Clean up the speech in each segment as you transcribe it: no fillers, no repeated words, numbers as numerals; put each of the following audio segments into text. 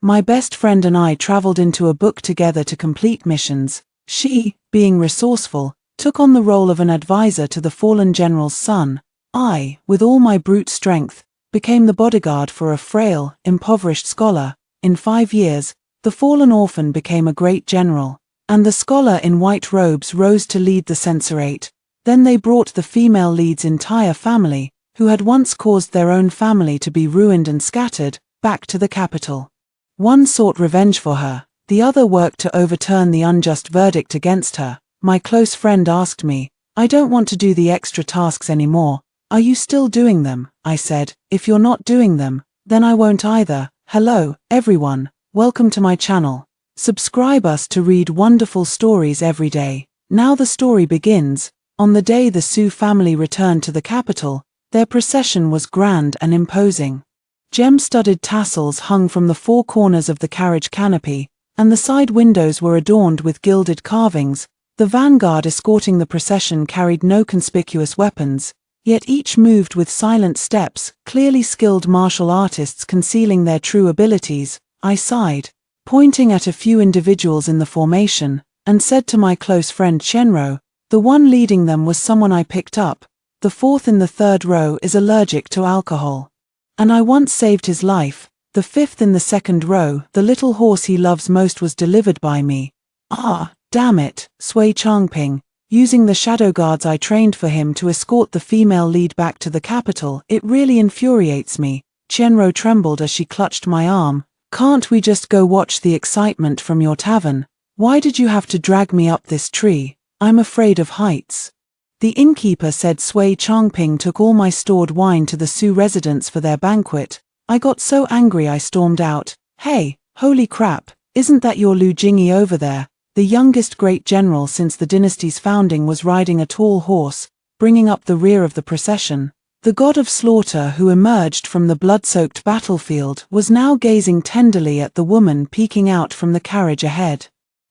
My best friend and I traveled into a book together to complete missions. She, being resourceful, took on the role of an advisor to the fallen general's son. I, with all my brute strength, became the bodyguard for a frail, impoverished scholar. In 5 years, the fallen orphan became a great general, and the scholar in white robes rose to lead the censorate. Then they brought the female lead's entire family, who had once caused their own family to be ruined and scattered, back to the capital. One sought revenge for her, the other worked to overturn the unjust verdict against her. My close friend asked me, "I don't want to do the extra tasks anymore. Are you still doing them?" I said, "If you're not doing them, then I won't either." Hello, everyone. Welcome to my channel. Subscribe us to read wonderful stories every day. Now the story begins. On the day the Sioux family returned to the capital, their procession was grand and imposing. Gem-studded tassels hung from the 4 corners of the carriage canopy, and the side windows were adorned with gilded carvings. The vanguard escorting the procession carried no conspicuous weapons, yet each moved with silent steps, clearly skilled martial artists concealing their true abilities. I sighed, pointing at a few individuals in the formation, and said to my close friend Chenro, "The one leading them was someone I picked up. The fourth in the 3rd row is allergic to alcohol. And I once saved his life. The 5th in the 2nd row, the little horse he loves most, was delivered by me. Ah, damn it, Sui Changping, using the shadow guards I trained for him to escort the female lead back to the capital. It really infuriates me." Chenro trembled as she clutched my arm. "Can't we just go watch the excitement from your tavern? Why did you have to drag me up this tree? I'm afraid of heights." The innkeeper said Sui Changping took all my stored wine to the Sioux residents for their banquet. I got so angry I stormed out. "Hey, holy crap, isn't that your Lu Jingyi over there?" The youngest great general since the dynasty's founding was riding a tall horse, bringing up the rear of the procession. The god of slaughter, who emerged from the blood-soaked battlefield, was now gazing tenderly at the woman peeking out from the carriage ahead.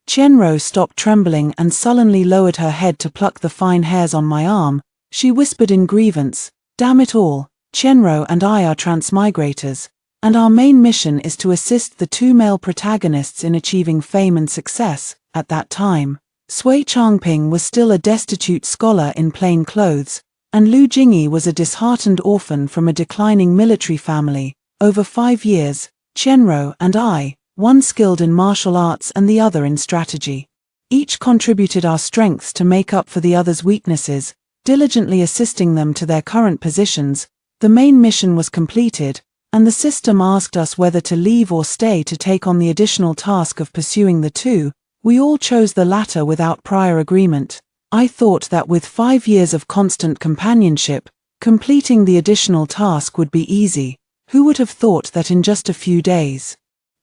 Chenro stopped trembling and sullenly lowered her head to pluck the fine hairs on my arm. She whispered in grievance, "Damn it all, Chenro and I are transmigrators, and our main mission is to assist the 2 male protagonists in achieving fame and success." At that time, Sui Changping was still a destitute scholar in plain clothes, and Lu Jingyi was a disheartened orphan from a declining military family. Over 5 years, Chenro and I, one skilled in martial arts and the other in strategy, each contributed our strengths to make up for the other's weaknesses, diligently assisting them to their current positions. The main mission was completed, and the system asked us whether to leave or stay to take on the additional task of pursuing the 2. We all chose the latter without prior agreement. I thought that with 5 years of constant companionship, completing the additional task would be easy. Who would have thought that in just a few days,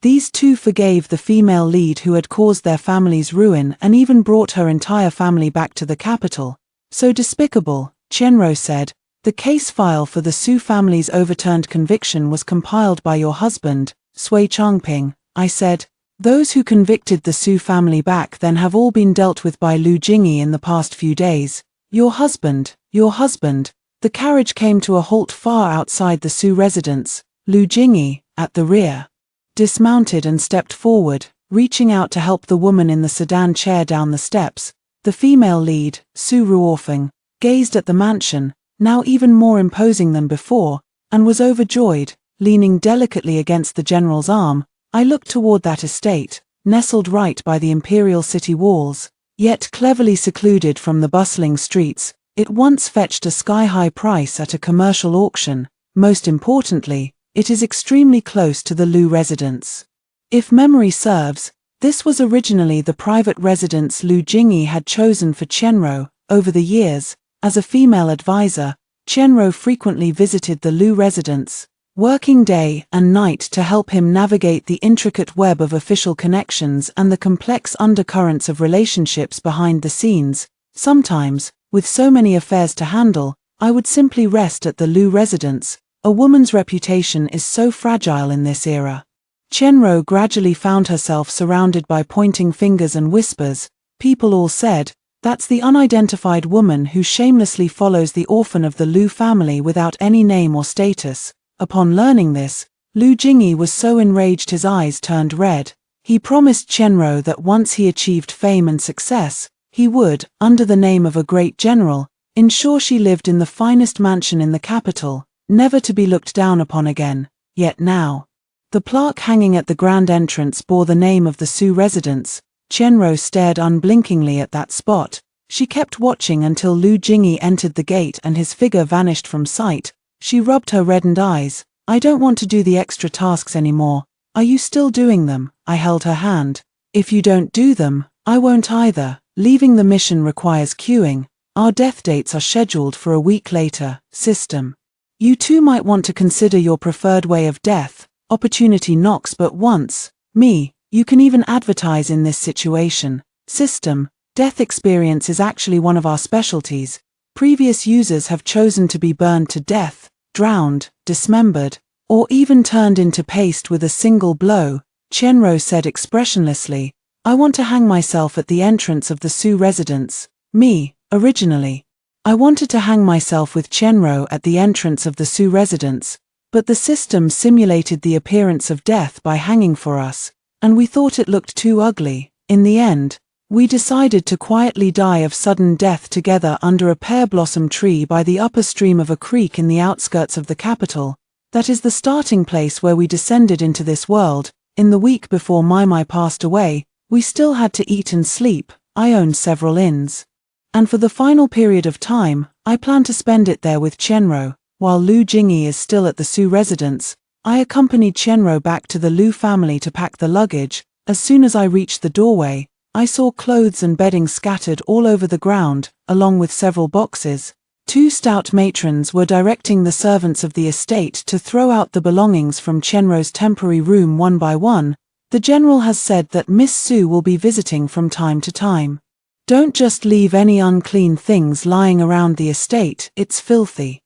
these 2 forgave the female lead who had caused their family's ruin and even brought her entire family back to the capital? "So despicable," Chenro said. "The case file for the Sioux family's overturned conviction was compiled by your husband, Sui Changping," I said. "Those who convicted the Sioux family back then have all been dealt with by Lu Jingyi in the past few days." Your husband. The carriage came to a halt far outside the Sioux residence. Lu Jingyi, at the rear, dismounted and stepped forward, reaching out to help the woman in the sedan chair down the steps. The female lead, Su Ruofeng, gazed at the mansion, now even more imposing than before, and was overjoyed. Leaning delicately against the general's arm, I looked toward that estate, nestled right by the imperial city walls, yet cleverly secluded from the bustling streets. It once fetched a sky-high price at a commercial auction. Most importantly, it is extremely close to the Lu residence. If memory serves, this was originally the private residence Lu Jingyi had chosen for Chenro. Over the years, as a female advisor, Chenro frequently visited the Lu residence, working day and night to help him navigate the intricate web of official connections and the complex undercurrents of relationships behind the scenes. Sometimes, with so many affairs to handle, I would simply rest at the Lu residence. A woman's reputation is so fragile in this era. Chenro gradually found herself surrounded by pointing fingers and whispers. People all said, "That's the unidentified woman who shamelessly follows the orphan of the Lu family without any name or status." Upon learning this, Lu Jingyi was so enraged his eyes turned red. He promised Chenro that once he achieved fame and success, he would, under the name of a great general, ensure she lived in the finest mansion in the capital, never to be looked down upon again. Yet now, the plaque hanging at the grand entrance bore the name of the Su residence. Chenro stared unblinkingly at that spot. She kept watching until Lu Jingyi entered the gate and his figure vanished from sight. She rubbed her reddened eyes. I don't want to do the extra tasks anymore. Are you still doing them? I held her hand. If you don't do them, I won't either. Leaving the mission requires queuing. Our death dates are scheduled for a week later. System. You too might want to consider your preferred way of death. Opportunity knocks but once. Me. You can even advertise in this situation. System. Death experience is actually one of our specialties. Previous users have chosen to be burned to death, drowned, dismembered, or even turned into paste with a single blow. Chenro said expressionlessly, I want to hang myself at the entrance of the Su residence. Me, originally. I wanted to hang myself with Chenro at the entrance of the Su residence, but the system simulated the appearance of death by hanging for us, and we thought it looked too ugly. In the end, we decided to quietly die of sudden death together under a pear blossom tree by the upper stream of a creek in the outskirts of the capital. That is the starting place where we descended into this world. In the week before Mai passed away, we still had to eat and sleep. I owned several inns. And for the final period of time, I plan to spend it there with Chenro. While Lu Jingyi is still at the Su residence, I accompanied Chenro back to the Lu family to pack the luggage. As soon as I reached the doorway, I saw clothes and bedding scattered all over the ground, along with several boxes. Two stout matrons were directing the servants of the estate to throw out the belongings from Chenro's temporary room one by one. The general has said that Miss Su will be visiting from time to time. Don't just leave any unclean things lying around the estate, it's filthy.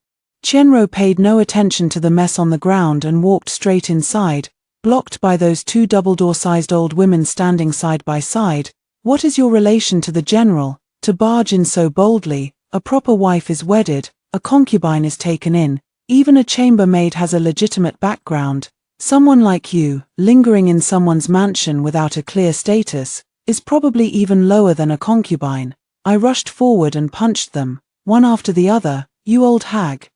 Chenro paid no attention to the mess on the ground and walked straight inside, blocked by those two double-door-sized old women standing side by side. What is your relation to the general, to barge in so boldly? A proper wife is wedded, a concubine is taken in, even a chambermaid has a legitimate background. Someone like you, lingering in someone's mansion without a clear status, is probably even lower than a concubine. I rushed forward and punched them, one after the other. You old hag.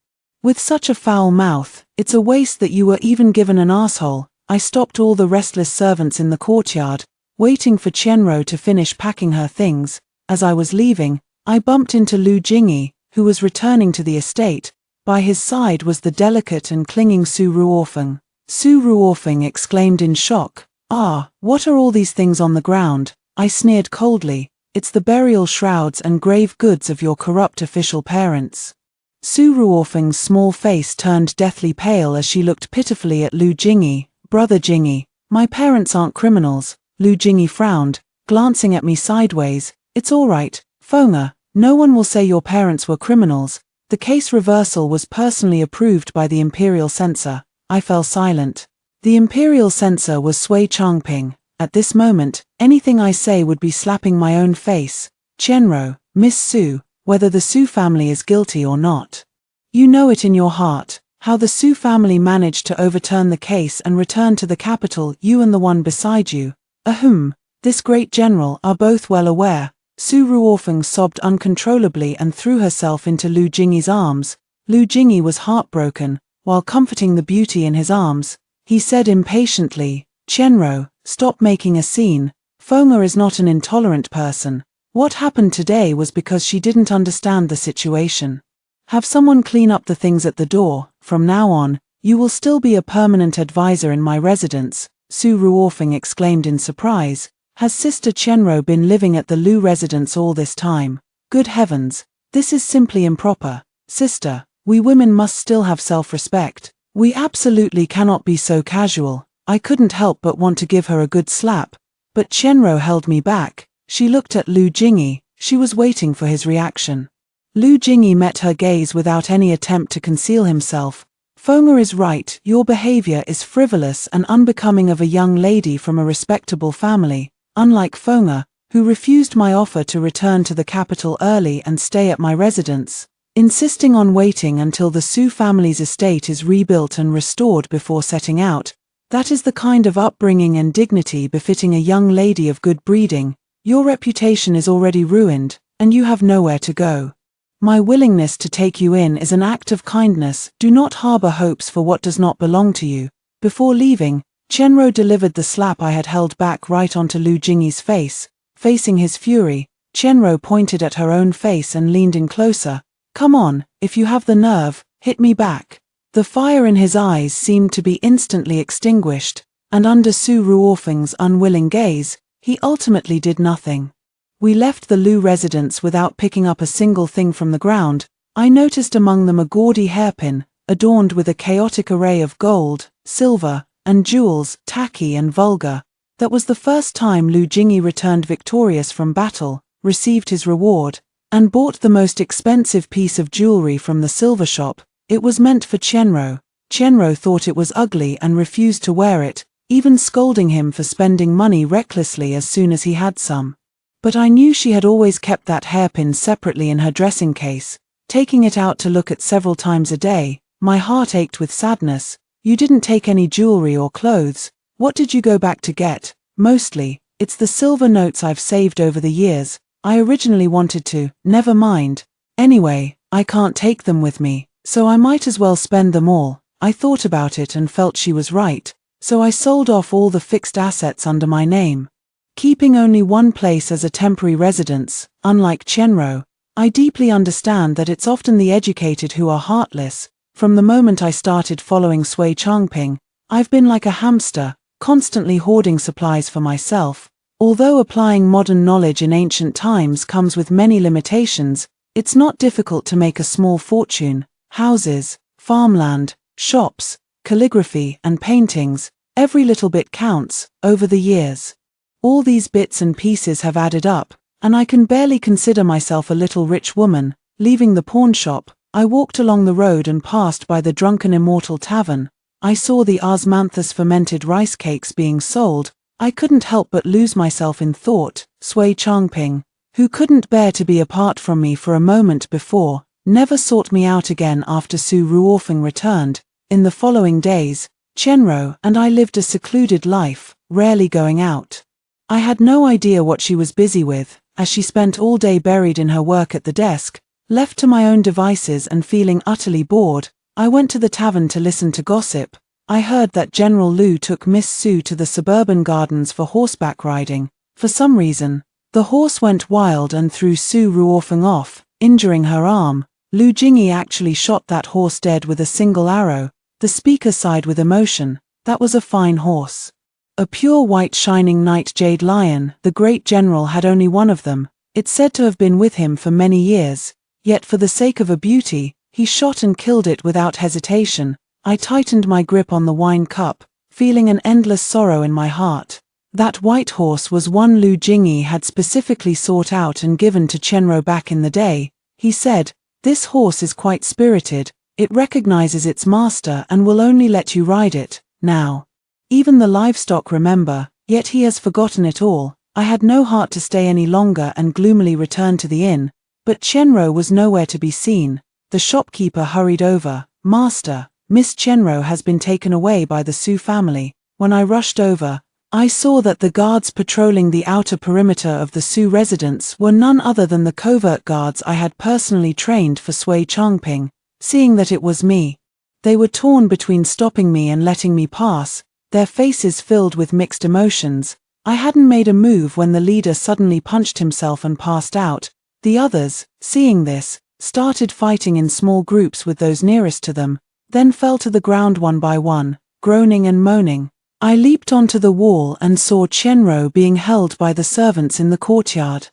With such a foul mouth, it's a waste that you were even given an asshole. I stopped all the restless servants in the courtyard, waiting for Chenro to finish packing her things. As I was leaving, I bumped into Lu Jingyi, who was returning to the estate. By his side was the delicate and clinging Su Ruofeng. Su Ruofeng exclaimed in shock, "Ah, what are all these things on the ground?" I sneered coldly, "It's the burial shrouds and grave goods of your corrupt official parents." Su Ruofeng's small face turned deathly pale as she looked pitifully at Lu Jingyi. "Brother Jingyi, my parents aren't criminals." Lu Jingyi frowned, glancing at me sideways. "It's all right, Fenger, no one will say your parents were criminals. The case reversal was personally approved by the Imperial Censor." I fell silent. The Imperial Censor was Sui Changping. At this moment, anything I say would be slapping my own face. "Chenro, Miss Su, whether the Su family is guilty or not. You know it in your heart, how the Su family managed to overturn the case and return to the capital, you and the one beside you. Ahem, this great general are both well aware." Su Ruofeng sobbed uncontrollably and threw herself into Lu Jingyi's arms. Lu Jingyi was heartbroken. While comforting the beauty in his arms, he said impatiently, "Chenro, stop making a scene. Fenger is not an intolerant person. What happened today was because she didn't understand the situation. Have someone clean up the things at the door. From now on, you will still be a permanent advisor in my residence." Su Ruofeng exclaimed in surprise. "Has Sister Chenro been living at the Lu residence all this time? Good heavens, this is simply improper. Sister, we women must still have self-respect. We absolutely cannot be so casual." I couldn't help but want to give her a good slap, but Chenro held me back. She looked at Lu Jingyi. She was waiting for his reaction. Lu Jingyi met her gaze without any attempt to conceal himself. "Fenger is right, your behavior is frivolous and unbecoming of a young lady from a respectable family. Unlike Fenger, who refused my offer to return to the capital early and stay at my residence." insisting on waiting until the Su family's estate is rebuilt and restored before setting out. That is the kind of upbringing and dignity befitting a young lady of good breeding. Your reputation is already ruined, and you have nowhere to go. My willingness to take you in is an act of kindness. Do not harbor hopes for what does not belong to you. Before leaving, Chenro delivered the slap I had held back right onto Lu Jingyi's face. Facing his fury, Chenro pointed at her own face and leaned in closer. Come on, if you have the nerve, hit me back. The fire in his eyes seemed to be instantly extinguished, and under Su Ruofeng's unwilling gaze, he ultimately did nothing. We left the Lu residence without picking up a single thing from the ground. I noticed among them a gaudy hairpin, adorned with a chaotic array of gold, silver, and jewels, tacky and vulgar. That was the first time Lu Jingyi returned victorious from battle, received his reward, and bought the most expensive piece of jewelry from the silver shop. It was meant for Chenro. Chenro thought it was ugly and refused to wear it, even scolding him for spending money recklessly as soon as he had some. But I knew she had always kept that hairpin separately in her dressing case, taking it out to look at several times a day. My heart ached with sadness. You didn't take any jewelry or clothes. What did you go back to get? Mostly, it's the silver notes I've saved over the years. I originally wanted to. Never mind. Anyway, I can't take them with me, so I might as well spend them all. I thought about it and felt she was right, so I sold off all the fixed assets under my name, keeping only one place as a temporary residence. Unlike Chenro, I deeply understand that it's often the educated who are heartless. From the moment I started following Sui Changping, I've been like a hamster, constantly hoarding supplies for myself. Although applying modern knowledge in ancient times comes with many limitations, it's not difficult to make a small fortune. Houses, farmland, shops, calligraphy and paintings, every little bit counts. Over the years, all these bits and pieces have added up, and I can barely consider myself a little rich woman. Leaving the pawn shop, I walked along the road and passed by the Drunken Immortal Tavern. I saw the osmanthus fermented rice cakes being sold. I couldn't help but lose myself in thought. Sui Changping, who couldn't bear to be apart from me for a moment before, never sought me out again after Su Ruofeng returned. In the following days, Chenro and I lived a secluded life, rarely going out. I had no idea what she was busy with, as she spent all day buried in her work at the desk. Left to my own devices and feeling utterly bored, I went to the tavern to listen to gossip. I heard that General Lu took Miss Su to the suburban gardens for horseback riding. For some reason, the horse went wild and threw Su Ruofeng off, injuring her arm. Lu Jingyi actually shot that horse dead with a single arrow. The speaker sighed with emotion. That was a fine horse. A pure white shining night jade lion. The great general had only one of them. It's said to have been with him for many years. Yet for the sake of a beauty, he shot and killed it without hesitation. I tightened my grip on the wine cup, feeling an endless sorrow in my heart. That white horse was one Lu Jingyi had specifically sought out and given to Chenro back in the day. He said, "This horse is quite spirited, it recognizes its master and will only let you ride it, now. Even the livestock remember, yet he has forgotten it all." I had no heart to stay any longer and gloomily returned to the inn. But Chenro was nowhere to be seen. The shopkeeper hurried over. "Master, Miss Chenro has been taken away by the Su family." When I rushed over, I saw that the guards patrolling the outer perimeter of the Su residence were none other than the covert guards I had personally trained for Sui Changping. Seeing that it was me, they were torn between stopping me and letting me pass, their faces filled with mixed emotions. I hadn't made a move when the leader suddenly punched himself and passed out. The others, seeing this, started fighting in small groups with those nearest to them, then fell to the ground one by one, groaning and moaning. I leaped onto the wall and saw Chenro being held by the servants in the courtyard.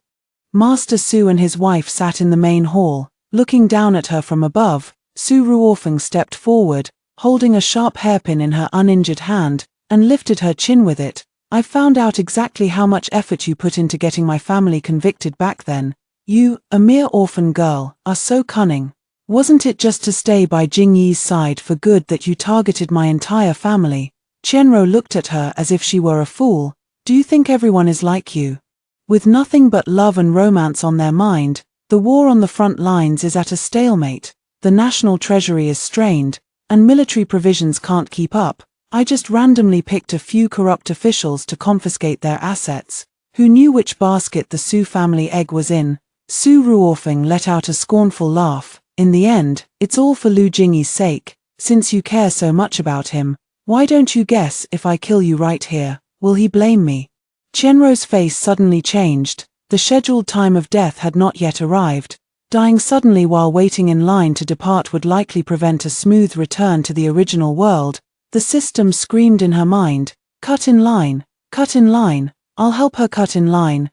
Master Su and his wife sat in the main hall, looking down at her from above. Su Ruofeng stepped forward, holding a sharp hairpin in her uninjured hand, and lifted her chin with it. "I found out exactly how much effort you put into getting my family convicted back then. You, a mere orphan girl, are so cunning. Wasn't it just to stay by Jingyi's side for good that you targeted my entire family?" Chenro looked at her as if she were a fool. "Do you think everyone is like you? With nothing but love and romance on their mind, The war on the front lines is at a stalemate, the national treasury is strained, and military provisions can't keep up. I just randomly picked a few corrupt officials to confiscate their assets. Who knew which basket the Su family egg was in? Su Ruofeng let out a scornful laugh. In the end, it's all for Lu Jingyi's sake. Since you care so much about him, why don't you guess if I kill you right here, will he blame me? Qianruo's face suddenly changed. The scheduled time of death had not yet arrived. Dying suddenly while waiting in line to depart would likely prevent a smooth return to the original world. The system screamed in her mind, cut in line, I'll help her cut in line.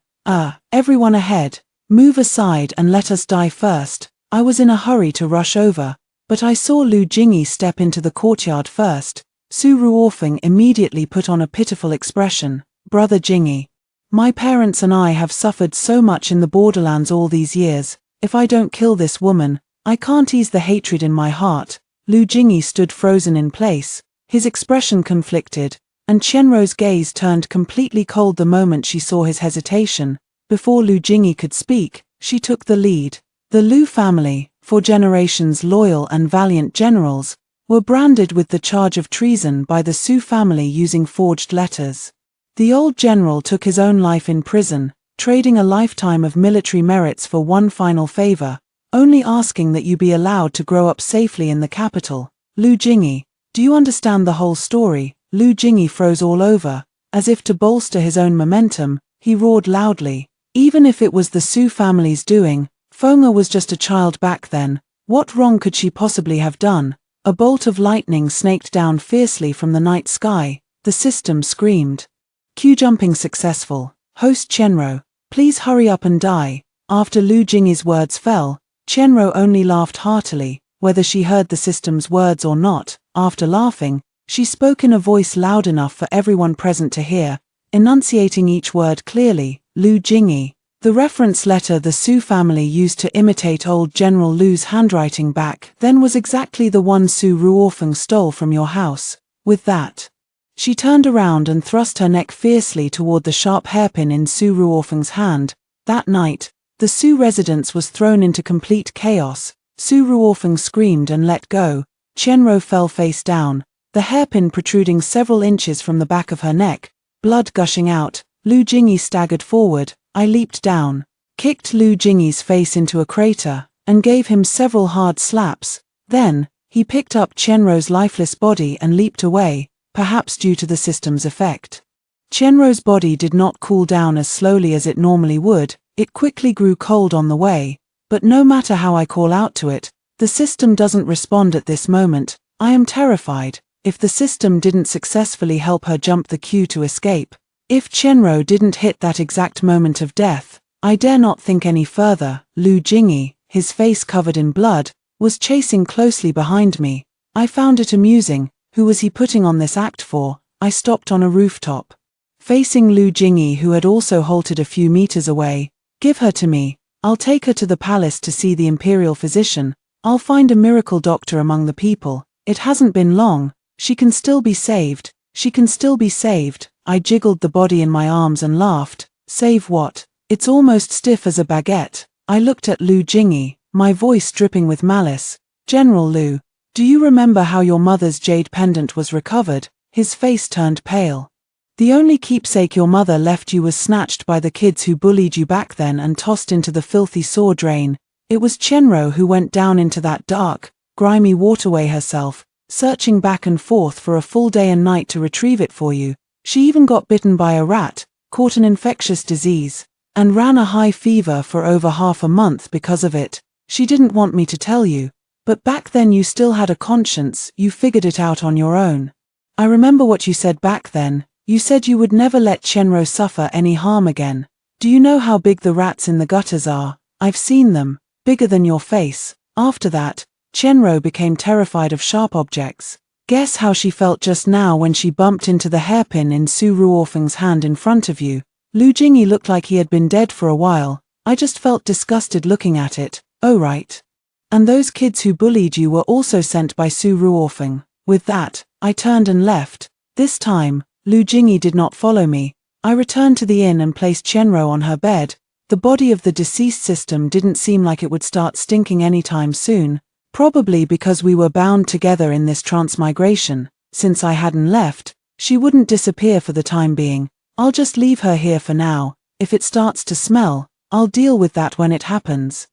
Everyone ahead, move aside and let us die first. I was in a hurry to rush over, but I saw Lu Jingyi step into the courtyard first. Su Ruofeng immediately put on a pitiful expression. Brother Jingyi, my parents and I have suffered so much in the borderlands all these years. If I don't kill this woman, I can't ease the hatred in my heart. Lu Jingyi stood frozen in place, his expression conflicted, and Qianruo's gaze turned completely cold the moment she saw his hesitation. Before Lu Jingyi could speak, she took the lead. The Lu family, for generations loyal and valiant generals, were branded with the charge of treason by the Su family using forged letters. The old general took his own life in prison, trading a lifetime of military merits for one final favor, only asking that you be allowed to grow up safely in the capital. Lu Jingyi, do you understand the whole story? Lu Jingyi froze all over. As if to bolster his own momentum, he roared loudly. Even if it was the Su family's doing, Feng'er was just a child back then. What wrong could she possibly have done? A bolt of lightning snaked down fiercely from the night sky. The system screamed. Queue jumping successful. Host Qianruo, please hurry up and die. After Lu Jingyi's words fell, Qianruo only laughed heartily, whether she heard the system's words or not. After laughing, she spoke in a voice loud enough for everyone present to hear, enunciating each word clearly. Lu Jingyi. The reference letter the Su family used to imitate old General Lu's handwriting back then was exactly the one Su Ruofeng stole from your house. With that, she turned around and thrust her neck fiercely toward the sharp hairpin in Su Ruofeng's hand. That night, the Su residence was thrown into complete chaos. Su Ruofeng screamed and let go. Qianruo fell face down, the hairpin protruding several inches from the back of her neck, blood gushing out. Lu Jingyi staggered forward. I leaped down, kicked Lu Jingyi's face into a crater, and gave him several hard slaps. Then, he picked up Qianruo's lifeless body and leaped away, perhaps due to the system's effect. Qianruo's body did not cool down as slowly as it normally would. It quickly grew cold on the way, but no matter how I call out to it, the system doesn't respond at this moment. I am terrified. If the system didn't successfully help her jump the queue to escape, if Qianruo didn't hit that exact moment of death, I dare not think any further. Lu Jingyi, his face covered in blood, was chasing closely behind me. I found it amusing. Who was he putting on this act for? I stopped on a rooftop, facing Lu Jingyi, who had also halted a few meters away. Give her to me. I'll take her to the palace to see the imperial physician. I'll find a miracle doctor among the people. It hasn't been long. She can still be saved. She can still be saved. I jiggled the body in my arms and laughed. Save what? It's almost stiff as a baguette. I looked at Lu Jingyi, my voice dripping with malice. General Lu, do you remember how your mother's jade pendant was recovered? His face turned pale. The only keepsake your mother left you was snatched by the kids who bullied you back then and tossed into the filthy sewer drain. It was Qianruo who went down into that dark, grimy waterway herself, searching back and forth for a full day and night to retrieve it for you. She even got bitten by a rat, caught an infectious disease, and ran a high fever for over half a month because of it. She didn't want me to tell you, but back then you still had a conscience. You figured it out on your own. I remember what you said back then. You said you would never let Qianruo suffer any harm again. Do you know how big the rats in the gutters are? I've seen them, bigger than your face. After that, Qianruo became terrified of sharp objects. Guess how she felt just now when she bumped into the hairpin in Su Ruofeng's hand in front of you. Lu Jingyi looked like he had been dead for a while. I just felt disgusted looking at it. Oh right. And those kids who bullied you were also sent by Su Ruofeng. With that, I turned and left. This time, Lu Jingyi did not follow me. I returned to the inn and placed Qianruo on her bed. The body of the deceased system didn't seem like it would start stinking anytime soon, probably because we were bound together in this transmigration. Since I hadn't left, she wouldn't disappear for the time being. I'll just leave her here for now. If it starts to smell, I'll deal with that when it happens.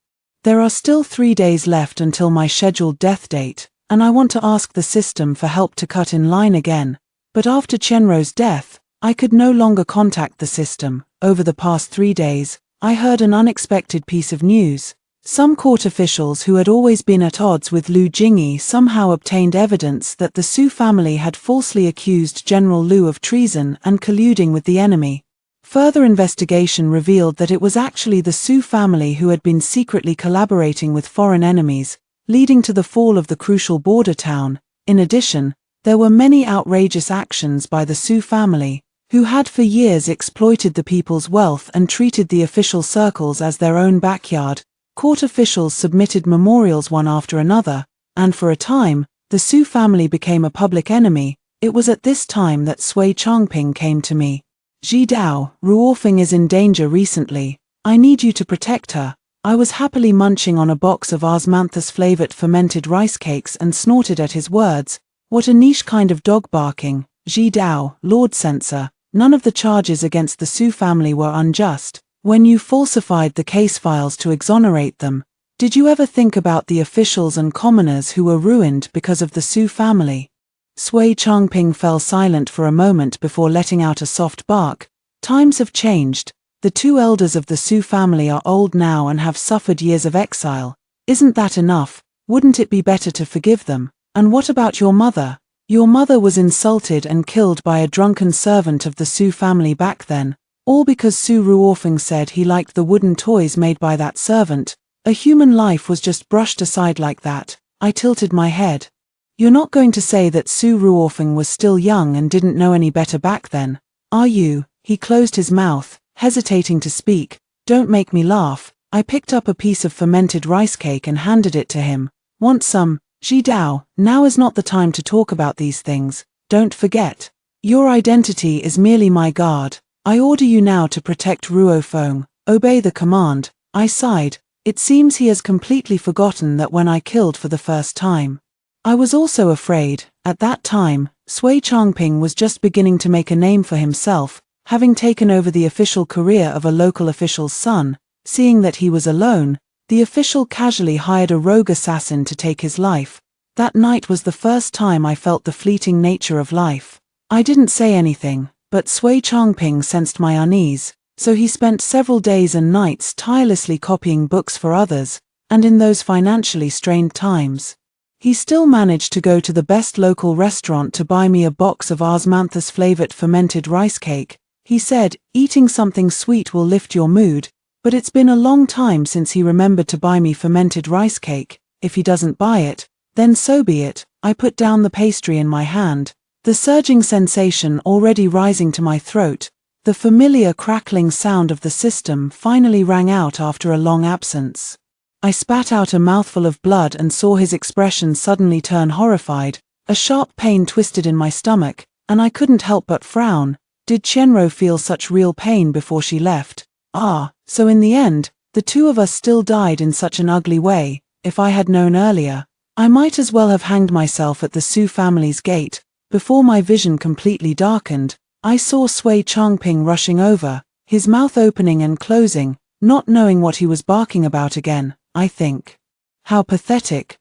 There are still 3 days left until my scheduled death date, and I want to ask the system for help to cut in line again. But after Chenro's death, I could no longer contact the system. Over the past 3 days, I heard an unexpected piece of news. Some court officials who had always been at odds with Lu Jingyi somehow obtained evidence that the Su family had falsely accused General Lu of treason and colluding with the enemy. Further investigation revealed that it was actually the Su family who had been secretly collaborating with foreign enemies, leading to the fall of the crucial border town. In addition, there were many outrageous actions by the Su family, who had for years exploited the people's wealth and treated the official circles as their own backyard. Court officials submitted memorials one after another, and for a time, the Su family became a public enemy. It was at this time that Sui Changping came to me. Ji Dao, Ruofeng is in danger recently. I need you to protect her. I was happily munching on a box of osmanthus-flavored fermented rice cakes and snorted at his words. What a niche kind of dog barking. Ji Dao, Lord Censor, none of the charges against the Su family were unjust. When you falsified the case files to exonerate them, did you ever think about the officials and commoners who were ruined because of the Su family? Sui Changping fell silent for a moment before letting out a soft bark. Times have changed. The 2 elders of the Su family are old now and have suffered years of exile. Isn't that enough? Wouldn't it be better to forgive them? And what about your mother? Your mother was insulted and killed by a drunken servant of the Su family back then, all because Su Ruofeng said he liked the wooden toys made by that servant. A human life was just brushed aside like that. I tilted my head. You're not going to say that Su Ruofeng was still young and didn't know any better back then, are you? He closed his mouth, hesitating to speak. Don't make me laugh. I picked up a piece of fermented rice cake and handed it to him. Want some? Ji Dao, now is not the time to talk about these things. Don't forget. Your identity is merely my guard. I order you now to protect Ruofeng. Obey the command. I sighed. It seems he has completely forgotten that when I killed for the first time. I was also afraid. At that time, Sui Changping was just beginning to make a name for himself, having taken over the official career of a local official's son. Seeing that he was alone, the official casually hired a rogue assassin to take his life. That night was the first time I felt the fleeting nature of life. I didn't say anything, but Sui Changping sensed my unease, so he spent several days and nights tirelessly copying books for others, and in those financially strained times, he still managed to go to the best local restaurant to buy me a box of osmanthus-flavored fermented rice cake. He said, eating something sweet will lift your mood, but it's been a long time since he remembered to buy me fermented rice cake. If he doesn't buy it, then so be it. I put down the pastry in my hand, the surging sensation already rising to my throat. The familiar crackling sound of the system finally rang out after a long absence. I spat out a mouthful of blood and saw his expression suddenly turn horrified. A sharp pain twisted in my stomach, and I couldn't help but frown. Did Chenro feel such real pain before she left? Ah, so in the end, the 2 of us still died in such an ugly way. If I had known earlier, I might as well have hanged myself at the Su family's gate. Before my vision completely darkened, I saw Sui Changping rushing over, his mouth opening and closing, not knowing what he was barking about again. I think. How pathetic.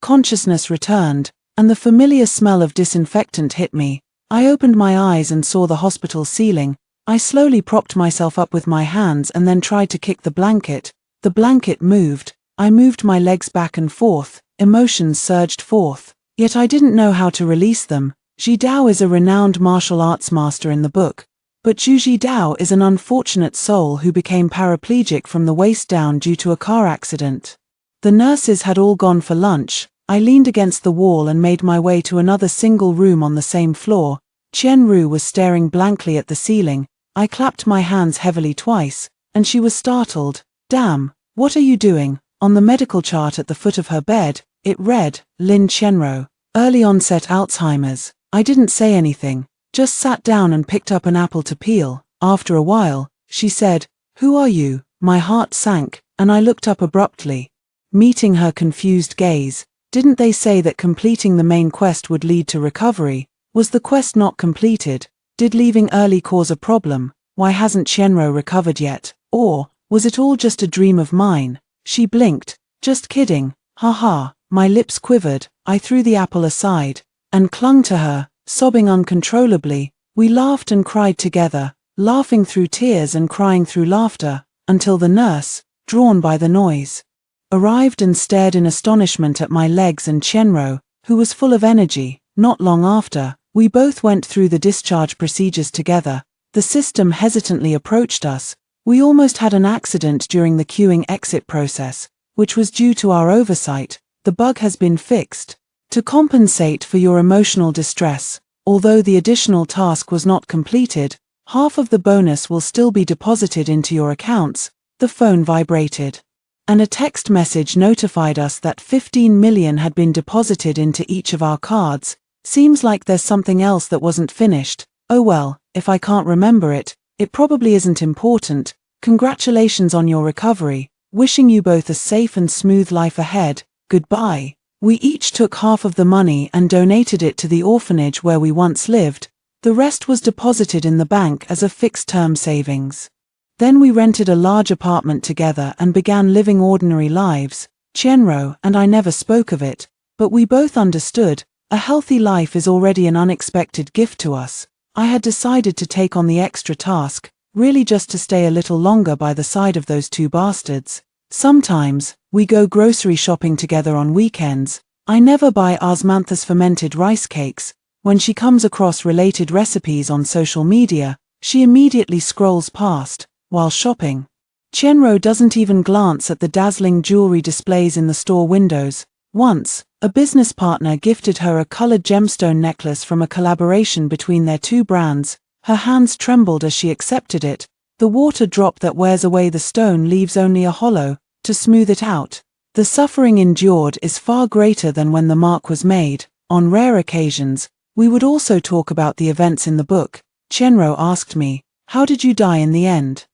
Consciousness returned, and the familiar smell of disinfectant hit me. I opened my eyes and saw the hospital ceiling. I slowly propped myself up with my hands and then tried to kick the blanket. The blanket moved. I moved my legs back and forth. Emotions surged forth. Yet I didn't know how to release them. Ji Dao is a renowned martial arts master in the book. But Zhu Ji Dao is an unfortunate soul who became paraplegic from the waist down due to a car accident. The nurses had all gone for lunch. I leaned against the wall and made my way to another single room on the same floor. Qian Ru was staring blankly at the ceiling. I clapped my hands heavily twice, and she was startled. Damn, what are you doing? On the medical chart at the foot of her bed, it read, Lin Qianro, early onset Alzheimer's. I didn't say anything. Just sat down and picked up an apple to peel. After a while, she said, Who are you? My heart sank, and I looked up abruptly. Meeting her confused gaze, didn't they say that completing the main quest would lead to recovery? Was the quest not completed? Did leaving early cause a problem? Why hasn't Shenro recovered yet? Or, was it all just a dream of mine? She blinked. Just kidding. Ha. My lips quivered. I threw the apple aside and clung to her, sobbing uncontrollably. We laughed and cried together, laughing through tears and crying through laughter, until the nurse, drawn by the noise, arrived and stared in astonishment at my legs and Shenro, who was full of energy. Not long after, we both went through the discharge procedures together. The system hesitantly approached us. We almost had an accident during the queuing exit process, which was due to our oversight. The bug has been fixed. To compensate for your emotional distress, although the additional task was not completed, half of the bonus will still be deposited into your accounts. The phone vibrated, and a text message notified us that 15 million had been deposited into each of our cards. Seems like there's something else that wasn't finished. Oh well, if I can't remember it, it probably isn't important. Congratulations on your recovery. Wishing you both a safe and smooth life ahead. Goodbye. We each took half of the money and donated it to the orphanage where we once lived. The rest was deposited in the bank as a fixed-term savings. Then we rented a large apartment together and began living ordinary lives. Shenro and I never spoke of it, but we both understood. A healthy life is already an unexpected gift to us. I had decided to take on the extra task, really just to stay a little longer by the side of those two bastards. Sometimes, we go grocery shopping together on weekends. I never buy Osmantha's fermented rice cakes. When she comes across related recipes on social media, she immediately scrolls past, while shopping. Shenro doesn't even glance at the dazzling jewelry displays in the store windows. Once, a business partner gifted her a colored gemstone necklace from a collaboration between their two brands. Her hands trembled as she accepted it. The water drop that wears away the stone leaves only a hollow to smooth it out. The suffering endured is far greater than when the mark was made. On rare occasions, we would also talk about the events in the book. Shenro asked me, "How did you die in the end?"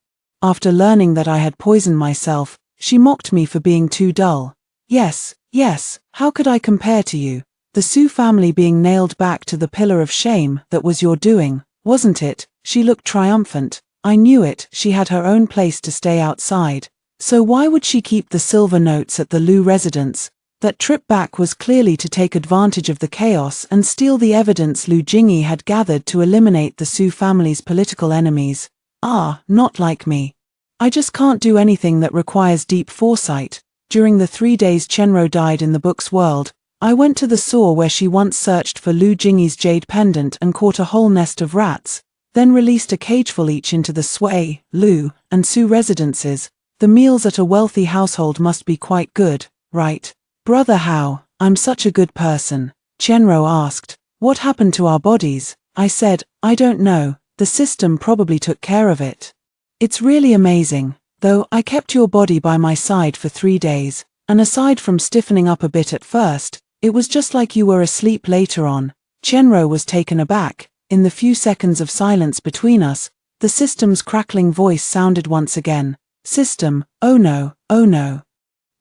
After learning that I had poisoned myself, she mocked me for being too dull. Yes, how could I compare to you? The Su family being nailed back to the pillar of shame, that was your doing, wasn't it? She looked triumphant. I knew it. She had her own place to stay outside. So why would she keep the silver notes at the Lu residence? That trip back was clearly to take advantage of the chaos and steal the evidence Lu Jingyi had gathered to eliminate the Su family's political enemies. Not like me. I just can't do anything that requires deep foresight. During the 3 days Shenro died in the book's world, I went to the saw where she once searched for Lu Jingyi's jade pendant and caught a whole nest of rats, then released a cageful each into the Sui, Lu, and Su residences. The meals at a wealthy household must be quite good, right? Brother, how? I'm such a good person. Shenro asked. What happened to our bodies? I said, I don't know. The system probably took care of it. It's really amazing. Though, I kept your body by my side for 3 days, and aside from stiffening up a bit at first, it was just like you were asleep later on. Shenro was taken aback. In the few seconds of silence between us, the system's crackling voice sounded once again. System, oh no.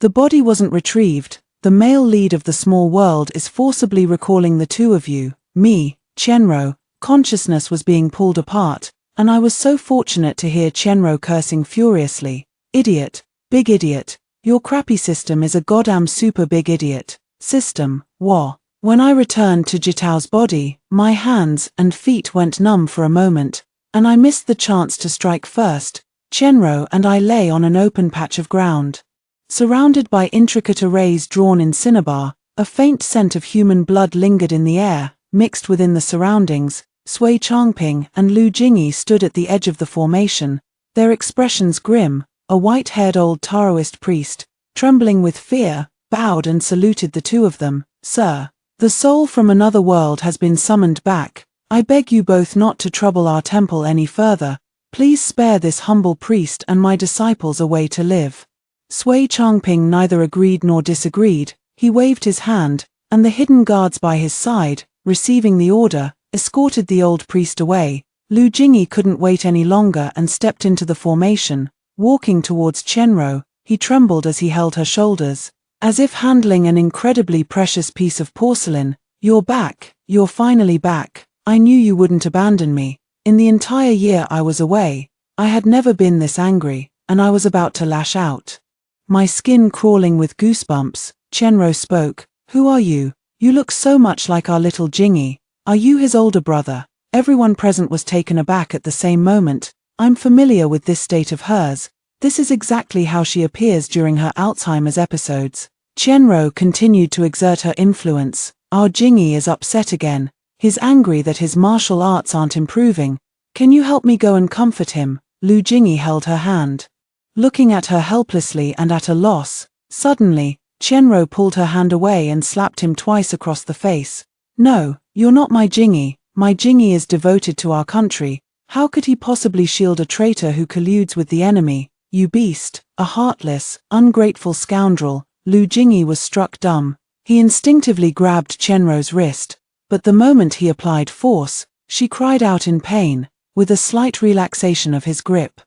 The body wasn't retrieved. The male lead of the small world is forcibly recalling the two of you, me, Shenro. Consciousness was being pulled apart, and I was so fortunate to hear Shenro cursing furiously. Idiot, big idiot. Your crappy system is a goddamn super big idiot. System, wah. When I returned to Jitao's body, my hands and feet went numb for a moment, and I missed the chance to strike first. Shenro and I lay on an open patch of ground, surrounded by intricate arrays drawn in cinnabar. A faint scent of human blood lingered in the air, mixed within the surroundings. Sui Changping and Lu Jingyi stood at the edge of the formation, their expressions grim. A white-haired old Taoist priest, trembling with fear, bowed and saluted the two of them. Sir, the soul from another world has been summoned back. I beg you both not to trouble our temple any further. Please spare this humble priest and my disciples a way to live. Sui Changping neither agreed nor disagreed. He waved his hand, and the hidden guards by his side, receiving the order, escorted the old priest away. Lu Jingyi couldn't wait any longer and stepped into the formation. Walking towards Chenro, he trembled as he held her shoulders, as if handling an incredibly precious piece of porcelain. "You're back, you're finally back. I knew you wouldn't abandon me. In the entire year I was away, I had never been this angry, and I was about to lash out." My skin crawling with goosebumps, Chenro spoke. "Who are you? You look so much like our little Jingy. Are you his older brother?" Everyone present was taken aback at the same moment. I'm familiar with this state of hers. This is exactly how she appears during her Alzheimer's episodes. Chenro continued to exert her influence. "Our Jingy is upset again. He's angry that his martial arts aren't improving. Can you help me go and comfort him?" Lu Jingy held her hand. Looking at her helplessly and at a loss, suddenly, Chenro pulled her hand away and slapped him twice across the face. "No, you're not my Jingy. My Jingy is devoted to our country. How could he possibly shield a traitor who colludes with the enemy? You beast, a heartless, ungrateful scoundrel." Lu Jingy was struck dumb. He instinctively grabbed Chenro's wrist, but the moment he applied force, she cried out in pain, with a slight relaxation of his grip.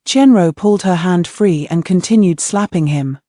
Chenro pulled her hand free and continued slapping him.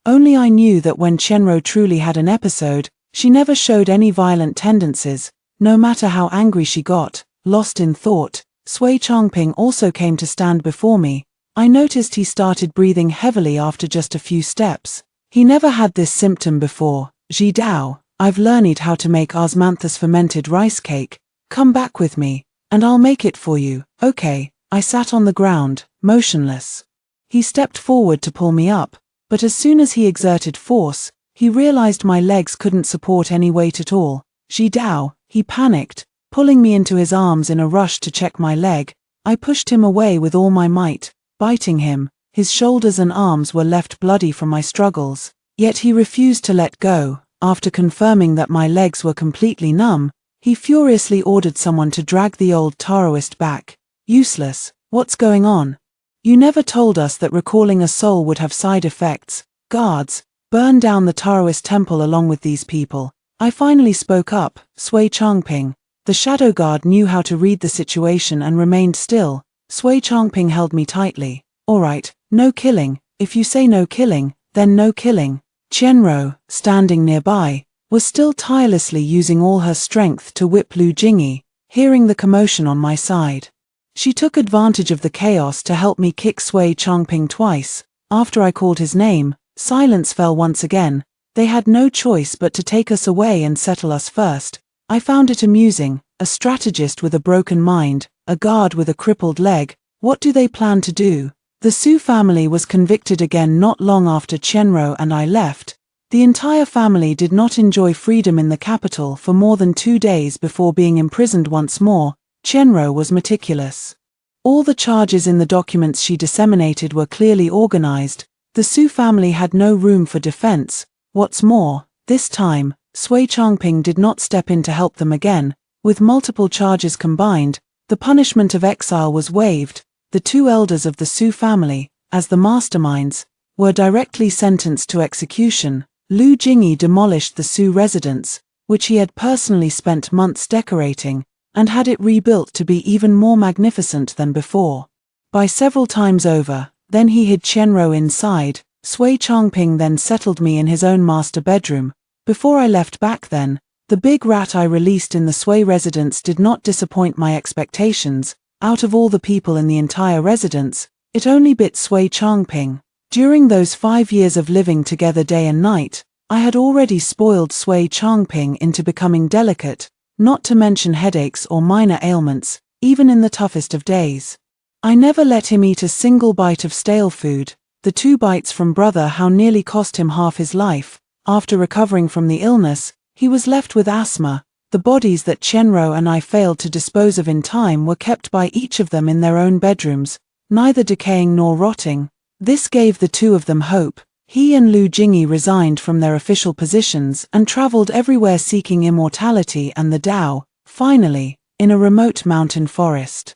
Only I knew that when Chenro truly had an episode, she never showed any violent tendencies, no matter how angry she got. Lost in thought, Sui Changping also came to stand before me. I noticed he started breathing heavily after just a few steps. He never had this symptom before. "Ji Dao, I've learned how to make osmanthus fermented rice cake. Come back with me, and I'll make it for you." "Okay." I sat on the ground, motionless. He stepped forward to pull me up, but as soon as he exerted force, he realized my legs couldn't support any weight at all. "Ji Dao," he panicked, pulling me into his arms in a rush to check my leg. I pushed him away with all my might, biting him. His shoulders and arms were left bloody from my struggles, yet he refused to let go. After confirming that my legs were completely numb, he furiously ordered someone to drag the old Taoist back. "Useless, what's going on? You never told us that recalling a soul would have side effects. Guards, burn down the Taoist temple along with these people." I finally spoke up. "Sui Changping." The shadow guard knew how to read the situation and remained still. Sui Changping held me tightly. "All right, no killing. If you say no killing, then no killing." Chenro, standing nearby, was still tirelessly using all her strength to whip Lu Jingy, hearing the commotion on my side. She took advantage of the chaos to help me kick Sui Changping twice. After I called his name, silence fell once again. They had no choice but to take us away and settle us first. I found it amusing. A strategist with a broken mind, a guard with a crippled leg. What do they plan to do? The Su family was convicted again not long after Chenro and I left. The entire family did not enjoy freedom in the capital for more than 2 days before being imprisoned once more. Chenro was meticulous. All the charges in the documents she disseminated were clearly organized. The Su family had no room for defense. What's more, this time, Sui Changping did not step in to help them again. With multiple charges combined, the punishment of exile was waived. The 2 elders of the Su family, as the masterminds, were directly sentenced to execution. Lu Jingy demolished the Su residence, which he had personally spent months decorating, and had it rebuilt to be even more magnificent than before. By several times over, then he hid Chenro inside. Sui Changping then settled me in his own master bedroom. Before I left back then, the big rat I released in the Sui residence did not disappoint my expectations. Out of all the people in the entire residence, it only bit Sui Changping. During those 5 years of living together day and night, I had already spoiled Sui Changping into becoming delicate, not to mention headaches or minor ailments, even in the toughest of days. I never let him eat a single bite of stale food. The 2 bites from Brother How nearly cost him half his life. After recovering from the illness, he was left with asthma. The bodies that Chenro and I failed to dispose of in time were kept by each of them in their own bedrooms, neither decaying nor rotting. This gave the 2 of them hope. He and Lu Jingy resigned from their official positions and traveled everywhere seeking immortality and the Tao. Finally, in a remote mountain forest,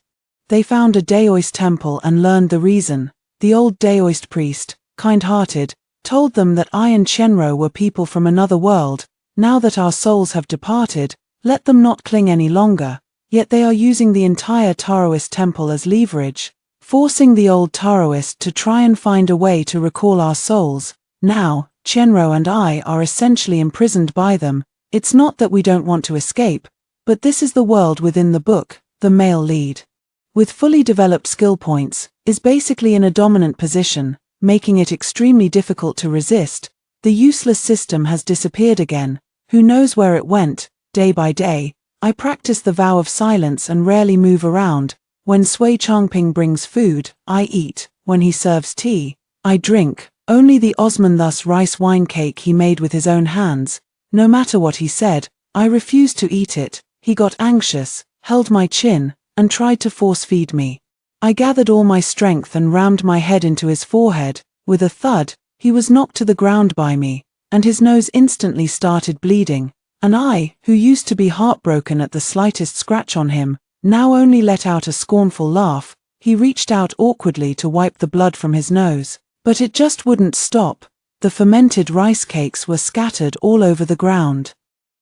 they found a Daoist temple and learned the reason. The old Daoist priest, kind-hearted, told them that I and Chenro were people from another world. Now that our souls have departed, let them not cling any longer. Yet they are using the entire Taoist temple as leverage. forcing the old Taoist to try and find a way to recall our souls. Now, Chenro and I are essentially imprisoned by them. It's not that we don't want to escape, but this is the world within the book. The male lead, with fully developed skill points, is basically in a dominant position, making it extremely difficult to resist. The useless system has disappeared again. Who knows where it went? Day by day, I practice the vow of silence and rarely move around. When Sui Changping brings food, I eat. When he serves tea, I drink. Only the Osmanthus rice wine cake he made with his own hands. No matter what he said, I refused to eat it. He got anxious, held my chin, and tried to force-feed me. I gathered all my strength and rammed my head into his forehead. With a thud, he was knocked to the ground by me, and his nose instantly started bleeding. And I, who used to be heartbroken at the slightest scratch on him, now only let out a scornful laugh. He reached out awkwardly to wipe the blood from his nose, but it just wouldn't stop. The fermented rice cakes were scattered all over the ground.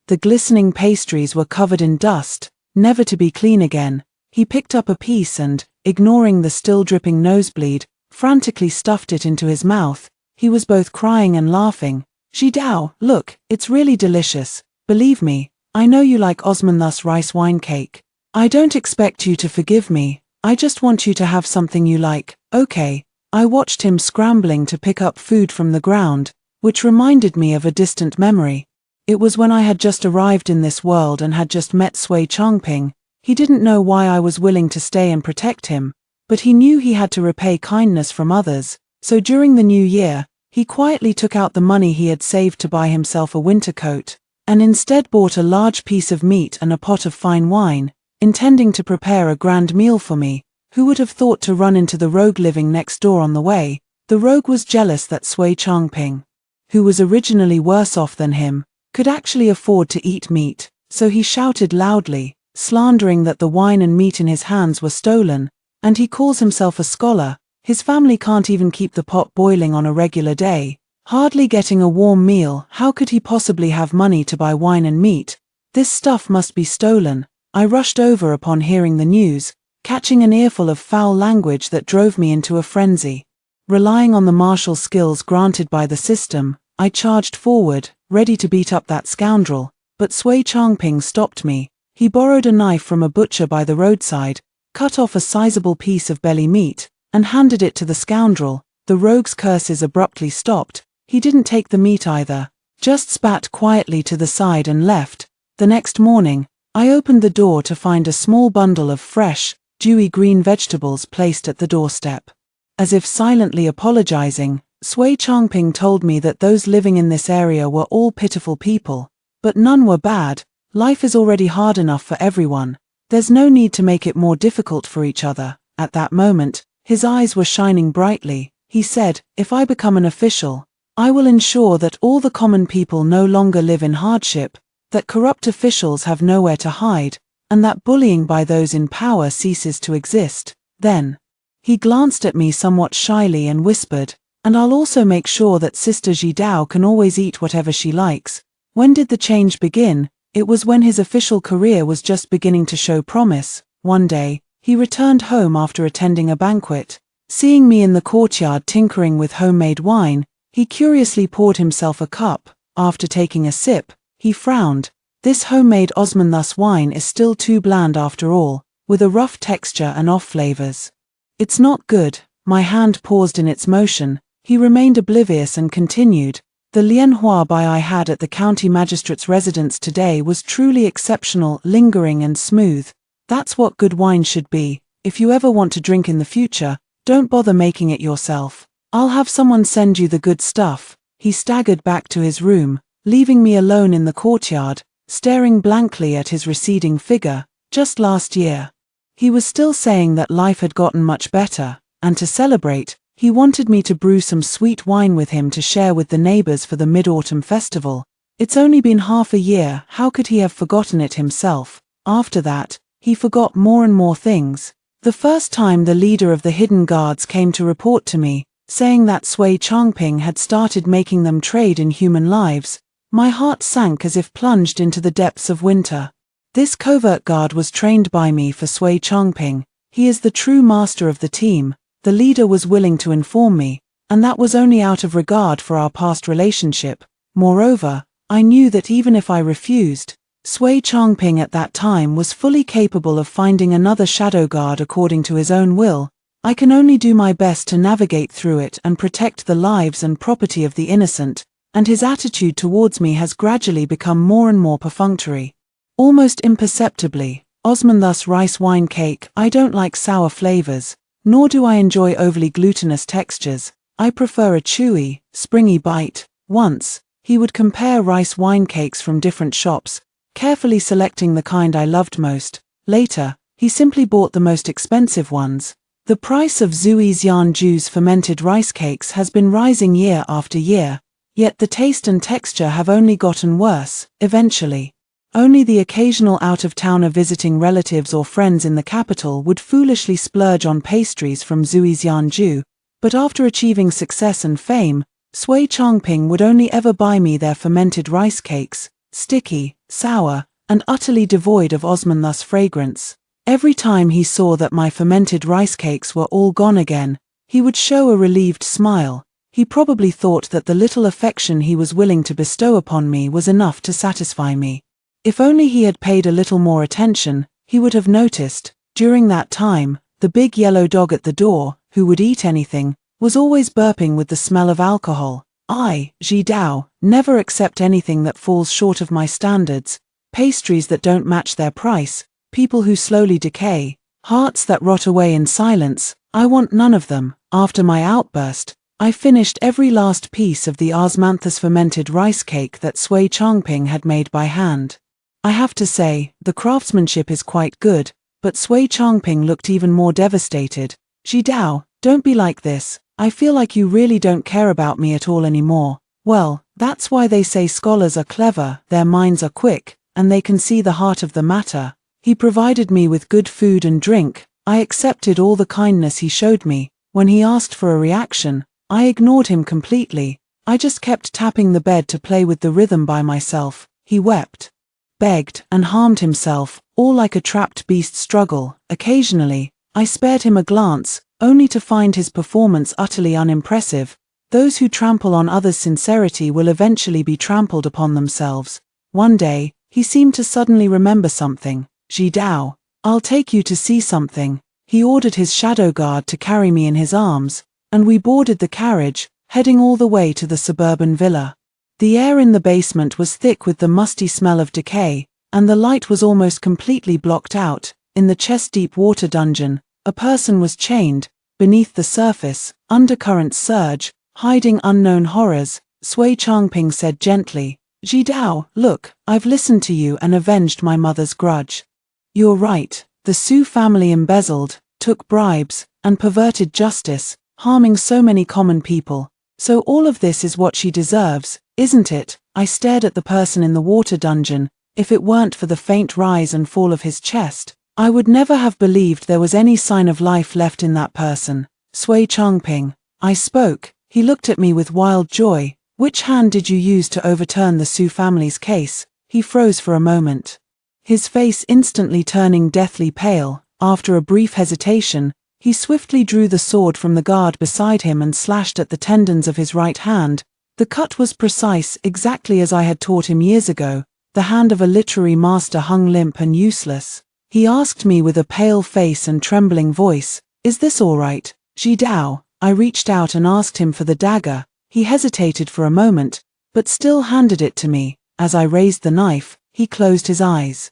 The glistening pastries were covered in dust, never to be clean again. He picked up a piece and, ignoring the still dripping nosebleed, frantically stuffed it into his mouth. He was both crying and laughing. "Jidao, look, it's really delicious. Believe me, I know you like Osmanthus rice wine cake. I don't expect you to forgive me, I just want you to have something you like, okay?" I watched him scrambling to pick up food from the ground, which reminded me of a distant memory. It was when I had just arrived in this world and had just met Sui Changping. He didn't know why I was willing to stay and protect him, but he knew he had to repay kindness from others. So during the new year, he quietly took out the money he had saved to buy himself a winter coat, and instead bought a large piece of meat and a pot of fine wine, intending to prepare a grand meal for me. Who would have thought to run into the rogue living next door on the way? The rogue was jealous that Sui Changping, who was originally worse off than him, could actually afford to eat meat, so he shouted loudly, slandering that the wine and meat in his hands were stolen. And he calls himself a scholar. His family can't even keep the pot boiling on a regular day, hardly getting a warm meal. How could he possibly have money to buy wine and meat? This stuff must be stolen. I rushed over upon hearing the news, catching an earful of foul language that drove me into a frenzy. Relying on the martial skills granted by the system, I charged forward, ready to beat up that scoundrel, but Sui Changping stopped me. He borrowed a knife from a butcher by the roadside, cut off a sizable piece of belly meat, and handed it to the scoundrel. The rogue's curses abruptly stopped. He didn't take the meat either, just spat quietly to the side and left. The next morning, I opened the door to find a small bundle of fresh, dewy green vegetables placed at the doorstep. As if silently apologizing, Sui Changping told me that those living in this area were all pitiful people, but none were bad. Life is already hard enough for everyone. There's no need to make it more difficult for each other. At that moment, his eyes were shining brightly. He said, "If I become an official, I will ensure that all the common people no longer live in hardship, that corrupt officials have nowhere to hide, and that bullying by those in power ceases to exist." Then, he glanced at me somewhat shyly and whispered, "And I'll also make sure that Sister Jidao can always eat whatever she likes." When did the change begin? It was when his official career was just beginning to show promise. One day, he returned home after attending a banquet. Seeing me in the courtyard tinkering with homemade wine, he curiously poured himself a cup. After taking a sip, he frowned. "This homemade Osmanthus wine is still too bland after all, with a rough texture and off flavors. It's not good." My hand paused in its motion. He remained oblivious and continued, "The lianhua bai I had at the county magistrate's residence today was truly exceptional, lingering and smooth. That's what good wine should be. If you ever want to drink in the future, don't bother making it yourself. I'll have someone send you the good stuff." He staggered back to his room, leaving me alone in the courtyard, staring blankly at his receding figure. Just last year, he was still saying that life had gotten much better, and to celebrate, he wanted me to brew some sweet wine with him to share with the neighbors for the Mid-Autumn Festival. It's only been half a year. How could he have forgotten it himself? After that, he forgot more and more things. The first time the leader of the Hidden Guards came to report to me, saying that Sui Changping had started making them trade in human lives, my heart sank as if plunged into the depths of winter. This covert guard was trained by me for Sui Changping. He is the true master of the team, the leader was willing to inform me, and that was only out of regard for our past relationship. Moreover, I knew that even if I refused, Sui Changping at that time was fully capable of finding another shadow guard according to his own will. I can only do my best to navigate through it and protect the lives and property of the innocent, and his attitude towards me has gradually become more and more perfunctory. Almost imperceptibly, Osman thus rice wine cake. I don't like sour flavors, nor do I enjoy overly glutinous textures. I prefer a chewy, springy bite. Once, he would compare rice wine cakes from different shops, carefully selecting the kind I loved most. Later, he simply bought the most expensive ones. The price of Zui Xianju's fermented rice cakes has been rising year after year, yet the taste and texture have only gotten worse. Eventually, only the occasional out-of-towner visiting relatives or friends in the capital would foolishly splurge on pastries from Zui Xianju, but after achieving success and fame, Sui Changping would only ever buy me their fermented rice cakes, sticky, sour, and utterly devoid of Osmanthus fragrance. Every time he saw that my fermented rice cakes were all gone again, he would show a relieved smile. He probably thought that the little affection he was willing to bestow upon me was enough to satisfy me. If only he had paid a little more attention, he would have noticed, during that time, the big yellow dog at the door, who would eat anything, was always burping with the smell of alcohol. I, Ji Dao, never accept anything that falls short of my standards. Pastries that don't match their price, people who slowly decay, hearts that rot away in silence, I want none of them. After my outburst, I finished every last piece of the osmanthus fermented rice cake that Sui Changping had made by hand. I have to say, the craftsmanship is quite good, but Sui Changping looked even more devastated. Ji Dao, don't be like this. I feel like you really don't care about me at all anymore. Well, that's why they say scholars are clever, their minds are quick, and they can see the heart of the matter. He provided me with good food and drink. I accepted all the kindness he showed me. When he asked for a reaction, I ignored him completely. I just kept tapping the bed to play with the rhythm by myself. He wept, begged, and harmed himself, all like a trapped beast struggle. Occasionally, I spared him a glance, only to find his performance utterly unimpressive. Those who trample on others' sincerity will eventually be trampled upon themselves. One day, he seemed to suddenly remember something. Ji Dao, I'll take you to see something. He ordered his shadow guard to carry me in his arms, and we boarded the carriage, heading all the way to the suburban villa. The air in the basement was thick with the musty smell of decay, and the light was almost completely blocked out. In the chest-deep water dungeon, a person was chained. Beneath the surface, undercurrents surge, hiding unknown horrors. Sui Changping said gently, Ji Dao, look, I've listened to you and avenged my mother's grudge. You're right, the Su family embezzled, took bribes, and perverted justice, harming so many common people. So all of this is what she deserves, isn't it? I stared at the person in the water dungeon. If it weren't for the faint rise and fall of his chest, I would never have believed there was any sign of life left in that person. Sui Changping, I spoke. He looked at me with wild joy. Which hand did you use to overturn the Su family's case? He froze for a moment, his face instantly turning deathly pale. After a brief hesitation, he swiftly drew the sword from the guard beside him and slashed at the tendons of his right hand. The cut was precise, exactly as I had taught him years ago. The hand of a literary master hung limp and useless. He asked me with a pale face and trembling voice, is this all right, Ji Dao? I reached out and asked him for the dagger. He hesitated for a moment, but still handed it to me. As I raised the knife, he closed his eyes.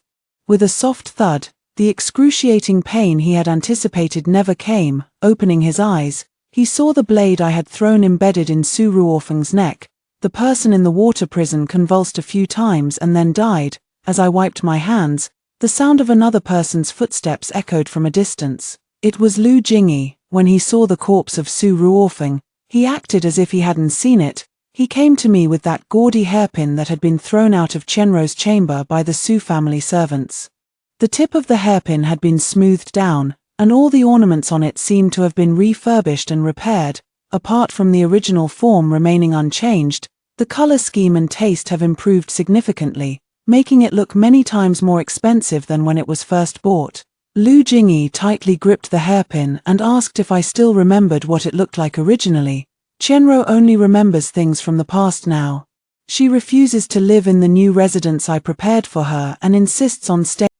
With a soft thud, the excruciating pain he had anticipated never came. Opening his eyes, he saw the blade I had thrown embedded in Su Ruofeng's neck. The person in the water prison convulsed a few times and then died. As I wiped my hands, the sound of another person's footsteps echoed from a distance. It was Lu Jingyi. When he saw the corpse of Su Ruofeng, he acted as if he hadn't seen it. He came to me with that gaudy hairpin that had been thrown out of Qianrou's chamber by the Su family servants. The tip of the hairpin had been smoothed down, and all the ornaments on it seemed to have been refurbished and repaired. Apart from the original form remaining unchanged, the color scheme and taste have improved significantly, making it look many times more expensive than when it was first bought. Lu Jingyi tightly gripped the hairpin and asked if I still remembered what it looked like originally. Qianruo only remembers things from the past now. She refuses to live in the new residence I prepared for her and insists on staying